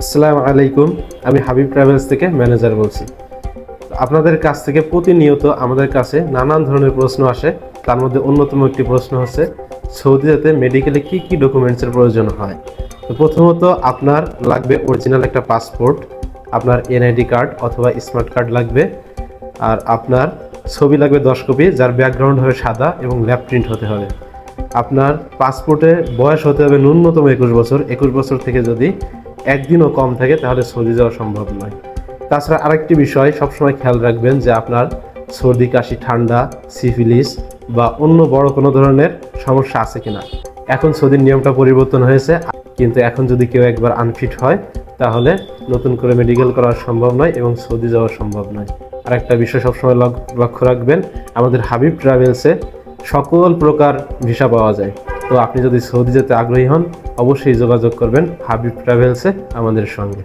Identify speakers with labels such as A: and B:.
A: আসসালামু আলাইকুম। আমি হাবিব ট্রাভেলস থেকে ম্যানেজার বলছি। আপনাদের কাছ থেকে প্রতিনিয়ত আমাদের কাছে নানান ধরনের প্রশ্ন আসে। তার মধ্যে অন্যতম একটি প্রশ্ন হচ্ছে সৌদি যেতে মেডিকেলে কি কি ডকুমেন্টসের প্রয়োজন হয়। তো প্রথমত আপনার লাগবে অরিজিনাল একটা পাসপোর্ট, আপনার এনআইডি কার্ড অথবা স্মার্ট কার্ড লাগবে, আর আপনার ছবি লাগবে 10 কপি, যার ব্যাকগ্রাউন্ড হবে সাদা এবং ল্যাব প্রিন্ট হতে হবে। আপনার পাসপোর্টে বয়স হতে হবে ন্যূনতম 21 বছর। 21 বছর থেকে যদি একদিনও কম থাকে তাহলে সৌদি যাওয়া সম্ভব নয়। তাছাড়া আরেকটি বিষয় সবসময় খেয়াল রাখবেন যে আপনার সর্দি কাশি ঠান্ডা সিফিলিস বা অন্য বড় কোনো ধরনের সমস্যা আছে কিনা। এখন সৌদির নিয়মটা পরিবর্তন হয়েছে, কিন্তু এখন যদি কেউ একবার আনফিট হয় তাহলে নতুন করে মেডিকেল করা সম্ভব নয় এবং সৌদি যাওয়া সম্ভব নয়। আরেকটা বিষয় সবসময় লক্ষ্য রাখবেন, আমাদের হাবিব ট্রাভেলসে সকল প্রকার ভিসা পাওয়া যায়। তো আপনি যদি সৌদি যেতে আগ্রহী হন অবশ্যই যোগাযোগ করবেন হাবিব ট্রাভেলসে আমাদের সঙ্গে।